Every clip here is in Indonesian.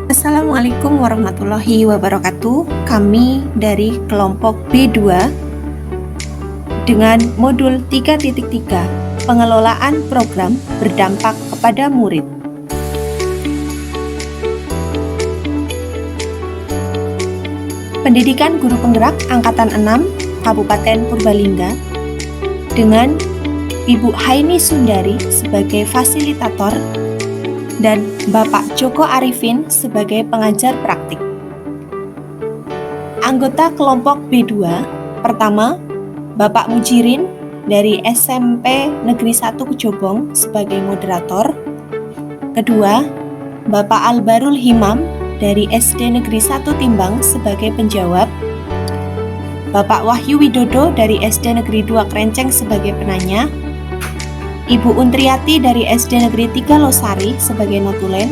Assalamualaikum warahmatullahi wabarakatuh. Kami dari kelompok B2 dengan modul 3.3 pengelolaan program berdampak kepada murid. Pendidikan Guru Penggerak Angkatan 6 Kabupaten Purbalingga dengan Ibu Haini Sundari sebagai fasilitator dan Bapak Joko Arifin sebagai pengajar praktik. Anggota kelompok B2 pertama, Bapak Mujirin dari SMP Negeri 1 Kejobong sebagai moderator. Kedua, Bapak Albarul Himam dari SD Negeri 1 Timbang sebagai penjawab. Bapak Wahyu Widodo dari SD Negeri 2 Krenceng sebagai penanya. Ibu Untriati dari SD Negeri 3 Losari sebagai notulen,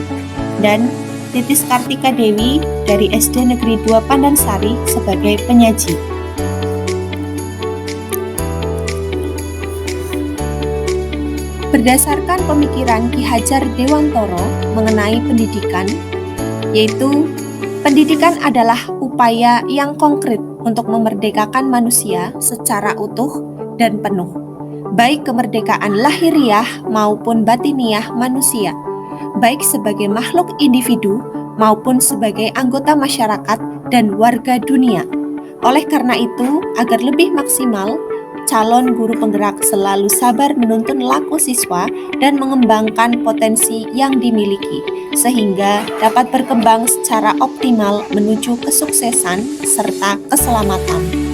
dan Titis Kartika Dewi dari SD Negeri 2 Pandansari sebagai penyaji. Berdasarkan pemikiran Ki Hajar Dewantoro mengenai pendidikan, yaitu pendidikan adalah upaya yang konkret untuk memerdekakan manusia secara utuh dan penuh, baik kemerdekaan lahiriah maupun batiniah manusia, baik sebagai makhluk individu maupun sebagai anggota masyarakat dan warga dunia. Oleh karena itu, agar lebih maksimal, calon guru penggerak selalu sabar menuntun laku siswa dan mengembangkan potensi yang dimiliki, sehingga dapat berkembang secara optimal menuju kesuksesan serta keselamatan.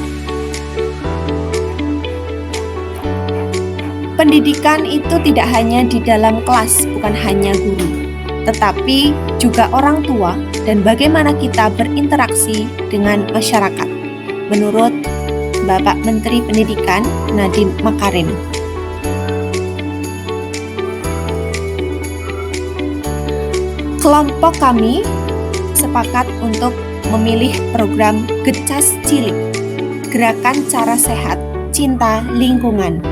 Pendidikan itu tidak hanya di dalam kelas, bukan hanya guru, tetapi juga orang tua dan bagaimana kita berinteraksi dengan masyarakat. Menurut Bapak Menteri Pendidikan Nadiem Makarim. Kelompok kami sepakat untuk memilih program Gecas Cilik, Gerakan Cara Sehat Cinta Lingkungan.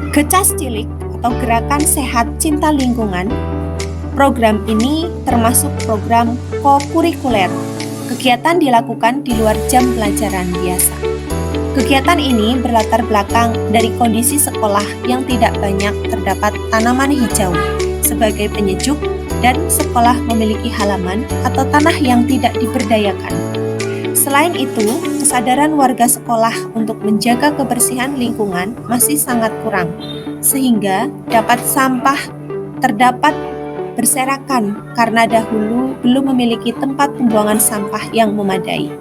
Gecas Cilik atau Gerakan Sehat Cinta Lingkungan, program ini termasuk program kokurikuler. Kegiatan dilakukan di luar jam pelajaran biasa. Kegiatan ini berlatar belakang dari kondisi sekolah yang tidak banyak terdapat tanaman hijau sebagai penyejuk dan sekolah memiliki halaman atau tanah yang tidak diberdayakan. Selain itu, kesadaran warga sekolah untuk menjaga kebersihan lingkungan masih sangat kurang, sehingga sampah terdapat berserakan karena dahulu belum memiliki tempat pembuangan sampah yang memadai.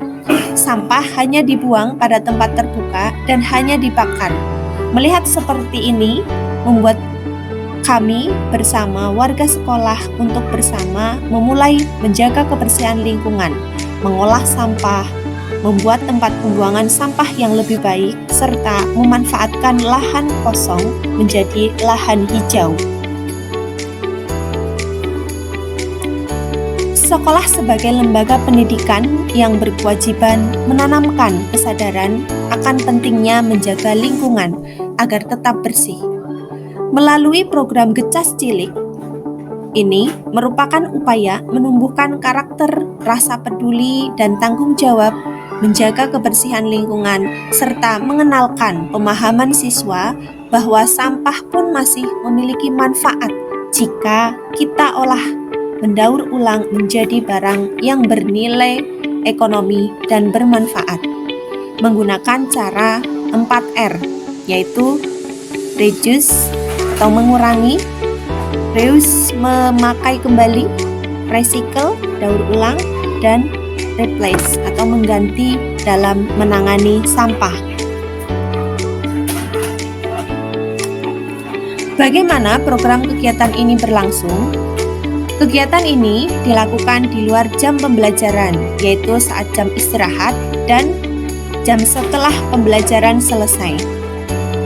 Sampah hanya dibuang pada tempat terbuka dan hanya dibakar. Melihat seperti ini membuat kami bersama warga sekolah untuk bersama memulai menjaga kebersihan lingkungan, mengolah sampah, membuat tempat pembuangan sampah yang lebih baik, serta memanfaatkan lahan kosong menjadi lahan hijau. Sekolah sebagai lembaga pendidikan yang berkewajiban menanamkan kesadaran akan pentingnya menjaga lingkungan agar tetap bersih. Melalui program Gecas Cilik, ini merupakan upaya menumbuhkan karakter, rasa peduli, dan tanggung jawab menjaga kebersihan lingkungan, serta mengenalkan pemahaman siswa bahwa sampah pun masih memiliki manfaat jika kita olah mendaur ulang menjadi barang yang bernilai ekonomi dan bermanfaat. Menggunakan cara 4R, yaitu reduce atau mengurangi, reuse memakai kembali, recycle daur ulang, dan replace atau mengganti dalam menangani sampah. Bagaimana program kegiatan ini berlangsung? Kegiatan ini dilakukan di luar jam pembelajaran, yaitu saat jam istirahat dan jam setelah pembelajaran selesai.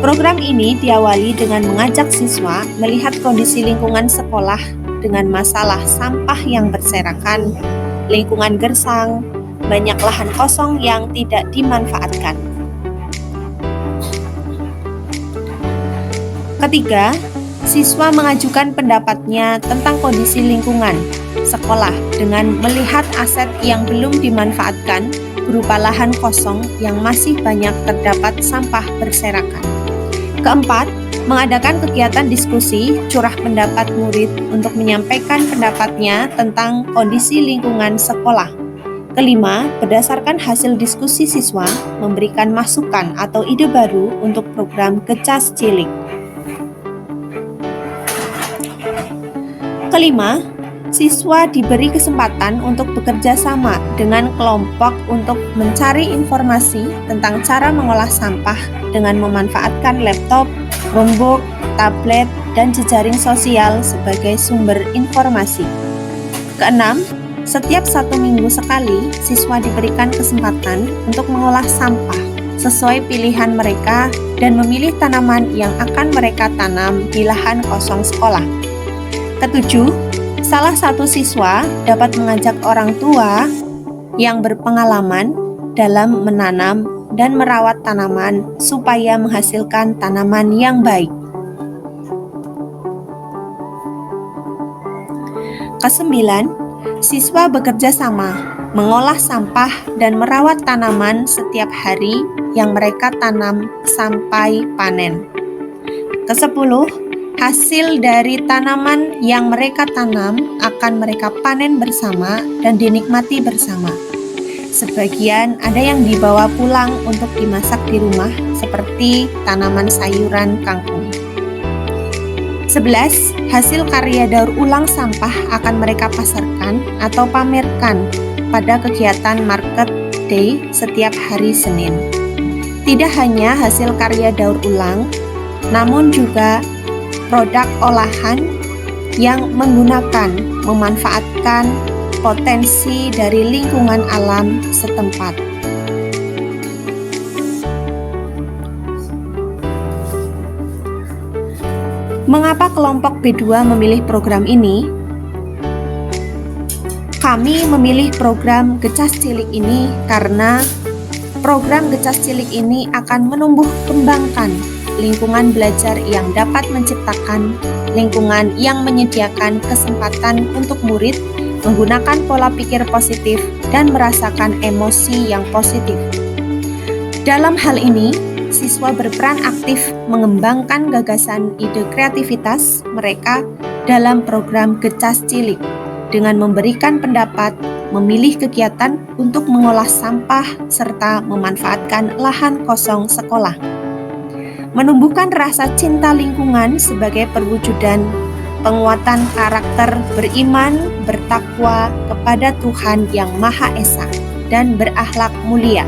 Program ini diawali dengan mengajak siswa melihat kondisi lingkungan sekolah dengan masalah sampah yang berserakan, lingkungan gersang, banyak lahan kosong yang tidak dimanfaatkan. Ketiga, siswa mengajukan pendapatnya tentang kondisi lingkungan sekolah dengan melihat aset yang belum dimanfaatkan berupa lahan kosong yang masih banyak terdapat sampah berserakan. Keempat, mengadakan kegiatan diskusi curah pendapat murid untuk menyampaikan pendapatnya tentang kondisi lingkungan sekolah. Kelima, berdasarkan hasil diskusi siswa, memberikan masukan atau ide baru untuk program Gecas Cilik. Kelima, siswa diberi kesempatan untuk bekerja sama dengan kelompok untuk mencari informasi tentang cara mengolah sampah dengan memanfaatkan laptop, Chromebook, tablet, dan jejaring sosial sebagai sumber informasi. Keenam, setiap 1 minggu sekali, siswa diberikan kesempatan untuk mengolah sampah sesuai pilihan mereka dan memilih tanaman yang akan mereka tanam di lahan kosong sekolah. Ketujuh, salah satu siswa dapat mengajak orang tua yang berpengalaman dalam menanam dan merawat tanaman supaya menghasilkan tanaman yang baik. Kesembilan, siswa bekerja sama mengolah sampah dan merawat tanaman setiap hari yang mereka tanam sampai panen. Kesepuluh, hasil dari tanaman yang mereka tanam akan mereka panen bersama dan dinikmati bersama. Sebagian ada yang dibawa pulang untuk dimasak di rumah, seperti tanaman sayuran kangkung. 11. Hasil karya daur ulang sampah akan mereka pasarkan atau pamerkan pada kegiatan Market Day setiap hari Senin. Tidak hanya hasil karya daur ulang, namun juga produk olahan yang memanfaatkan potensi dari lingkungan alam setempat. Mengapa kelompok B2 memilih program ini? Kami memilih program Gecas Cilik ini karena program Gecas Cilik ini akan menumbuh kembangkan lingkungan belajar yang dapat menciptakan lingkungan yang menyediakan kesempatan untuk murid menggunakan pola pikir positif dan merasakan emosi yang positif. Dalam hal ini, siswa berperan aktif mengembangkan gagasan ide kreativitas mereka dalam program Gecas Cilik dengan memberikan pendapat, memilih kegiatan untuk mengolah sampah, serta memanfaatkan lahan kosong sekolah. Menumbuhkan rasa cinta lingkungan sebagai perwujudan penguatan karakter beriman, bertakwa kepada Tuhan yang Maha Esa dan berakhlak mulia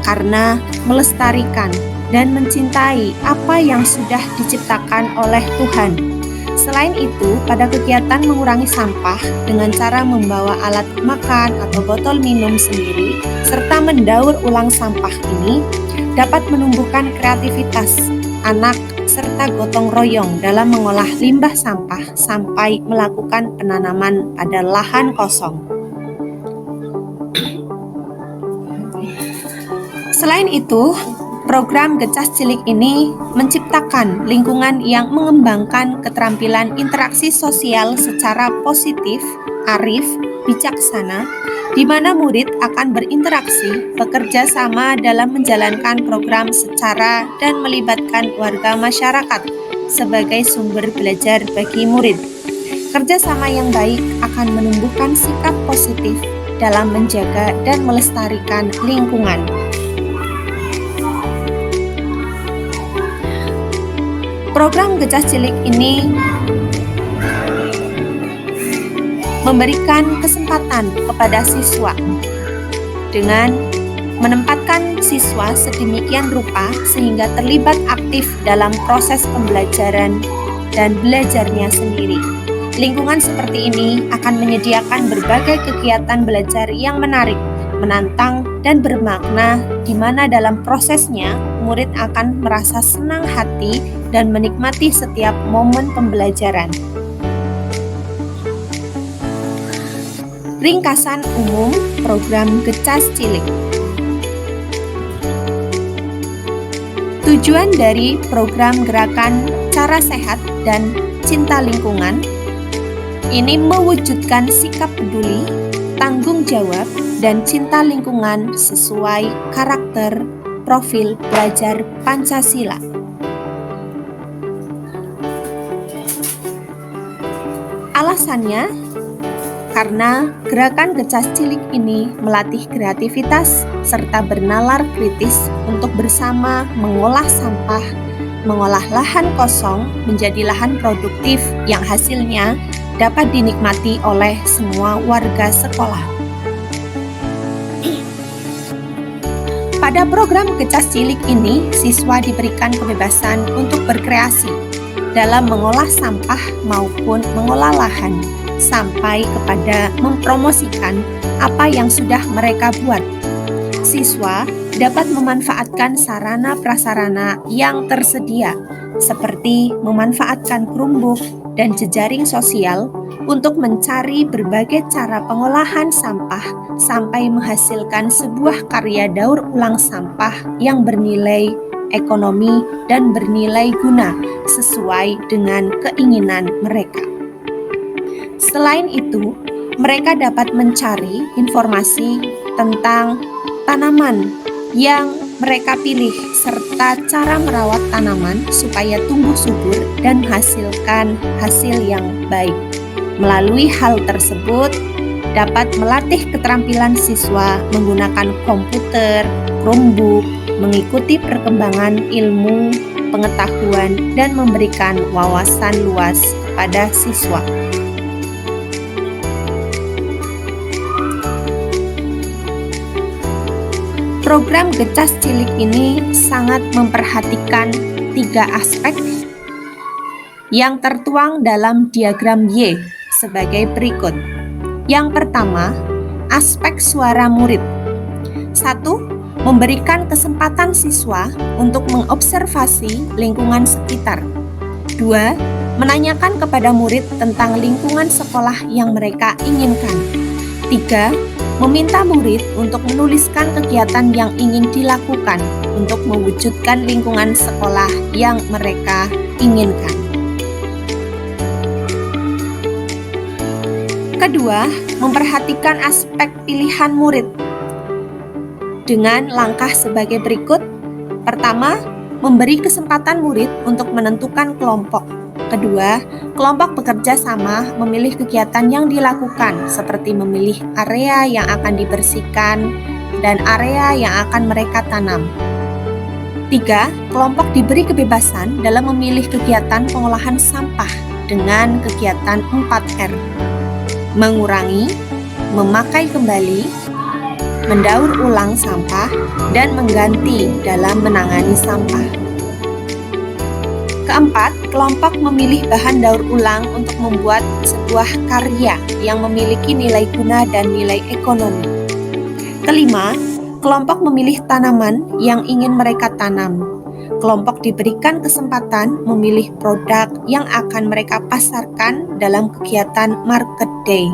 karena melestarikan dan mencintai apa yang sudah diciptakan oleh Tuhan. Selain itu, pada kegiatan mengurangi sampah dengan cara membawa alat makan atau botol minum sendiri serta mendaur ulang sampah ini dapat menumbuhkan kreativitas anak serta gotong royong dalam mengolah limbah sampah sampai melakukan penanaman pada lahan kosong. Selain itu, program Gecas Cilik ini menciptakan lingkungan yang mengembangkan keterampilan interaksi sosial secara positif, arif, bijaksana, di mana murid akan berinteraksi, bekerja sama dalam menjalankan program secara dan melibatkan warga masyarakat sebagai sumber belajar bagi murid. Kerjasama yang baik akan menumbuhkan sikap positif dalam menjaga dan melestarikan lingkungan. Program Gecas Cilik ini memberikan kesempatan kepada siswa dengan menempatkan siswa sedemikian rupa sehingga terlibat aktif dalam proses pembelajaran dan belajarnya sendiri. Lingkungan seperti ini akan menyediakan berbagai kegiatan belajar yang menarik, menantang, dan bermakna di mana dalam prosesnya murid akan merasa senang hati dan menikmati setiap momen pembelajaran. Ringkasan umum program Gecas Cilik. Tujuan dari program gerakan cara sehat dan cinta lingkungan ini mewujudkan sikap peduli, tanggung jawab, dan cinta lingkungan sesuai karakter profil belajar Pancasila. Alasannya, karena gerakan Gecas Cilik ini melatih kreativitas serta bernalar kritis untuk bersama mengolah sampah, mengolah lahan kosong menjadi lahan produktif yang hasilnya dapat dinikmati oleh semua warga sekolah. Pada program Gecas Cilik ini, siswa diberikan kebebasan untuk berkreasi dalam mengolah sampah maupun mengolah lahan, sampai kepada mempromosikan apa yang sudah mereka buat. Siswa dapat memanfaatkan sarana-prasarana yang tersedia, seperti memanfaatkan Chromebook dan jejaring sosial untuk mencari berbagai cara pengolahan sampah sampai menghasilkan sebuah karya daur ulang sampah yang bernilai ekonomi dan bernilai guna sesuai dengan keinginan mereka. Selain itu, mereka dapat mencari informasi tentang tanaman yang mereka pilih serta cara merawat tanaman supaya tumbuh subur dan menghasilkan hasil yang baik. Melalui hal tersebut, dapat melatih keterampilan siswa menggunakan komputer, Chromebook, mengikuti perkembangan ilmu, pengetahuan, dan memberikan wawasan luas kepada siswa. Program Gecas Cilik ini sangat memperhatikan 3 aspek yang tertuang dalam diagram Y sebagai berikut. Yang pertama, aspek suara murid. 1. Memberikan kesempatan siswa untuk mengobservasi lingkungan sekitar. 2. Menanyakan kepada murid tentang lingkungan sekolah yang mereka inginkan. 3. Meminta murid untuk menuliskan kegiatan yang ingin dilakukan untuk mewujudkan lingkungan sekolah yang mereka inginkan. Kedua, memperhatikan aspek pilihan murid dengan langkah sebagai berikut. Pertama, memberi kesempatan murid untuk menentukan kelompok. Kedua, kelompok bekerja sama memilih kegiatan yang dilakukan, seperti memilih area yang akan dibersihkan dan area yang akan mereka tanam. 3. Kelompok diberi kebebasan dalam memilih kegiatan pengolahan sampah dengan kegiatan 4R. Mengurangi, memakai kembali, mendaur ulang sampah, dan mengganti dalam menangani sampah. Keempat, kelompok memilih bahan daur ulang untuk membuat sebuah karya yang memiliki nilai guna dan nilai ekonomi. Kelima, kelompok memilih tanaman yang ingin mereka tanam. Kelompok diberikan kesempatan memilih produk yang akan mereka pasarkan dalam kegiatan Market Day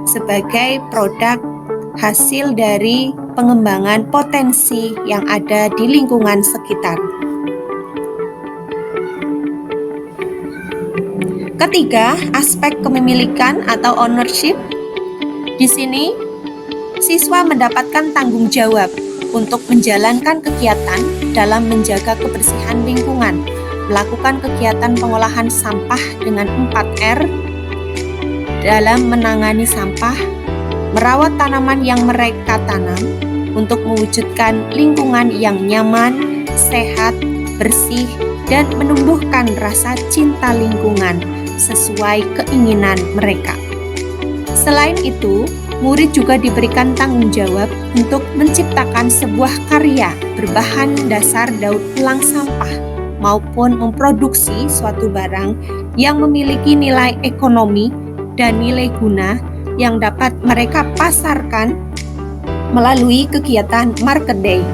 sebagai produk hasil dari pengembangan potensi yang ada di lingkungan sekitar. Ketiga, aspek kepemilikan atau ownership. Di sini, siswa mendapatkan tanggung jawab untuk menjalankan kegiatan dalam menjaga kebersihan lingkungan, melakukan kegiatan pengolahan sampah dengan 4R, dalam menangani sampah, merawat tanaman yang mereka tanam untuk mewujudkan lingkungan yang nyaman, sehat, bersih, dan menumbuhkan rasa cinta lingkungan sesuai keinginan mereka. Selain itu, murid juga diberikan tanggung jawab untuk menciptakan sebuah karya berbahan dasar daur ulang sampah maupun memproduksi suatu barang yang memiliki nilai ekonomi dan nilai guna yang dapat mereka pasarkan melalui kegiatan Market Day.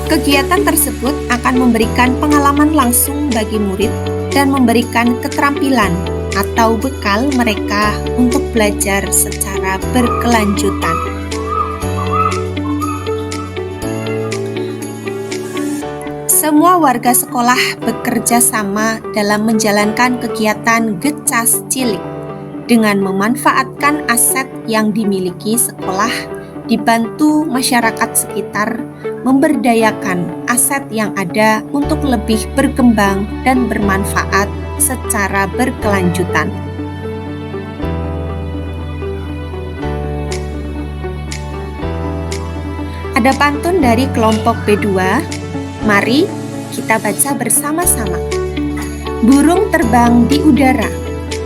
Kegiatan tersebut akan memberikan pengalaman langsung bagi murid dan memberikan keterampilan atau bekal mereka untuk belajar secara berkelanjutan. Semua warga sekolah bekerja sama dalam menjalankan kegiatan Gecas Cilik dengan memanfaatkan aset yang dimiliki sekolah, dibantu masyarakat sekitar memberdayakan aset yang ada untuk lebih berkembang dan bermanfaat secara berkelanjutan. Ada pantun dari kelompok B2. Mari kita baca bersama-sama. Burung terbang di udara,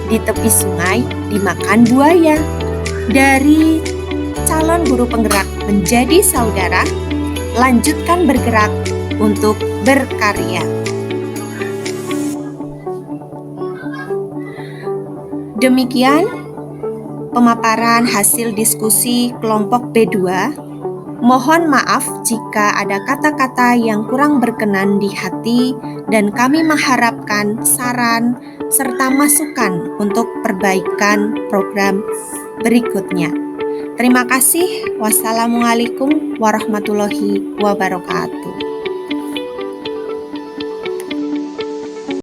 di tepi sungai dimakan buaya. Dari calon guru penggerak menjadi saudara, lanjutkan bergerak untuk berkarya. Demikian pemaparan hasil diskusi kelompok B2. Mohon maaf jika ada kata-kata yang kurang berkenan di hati dan kami mengharapkan saran serta masukan untuk perbaikan program berikutnya. Terima kasih. Wassalamualaikum warahmatullahi wabarakatuh.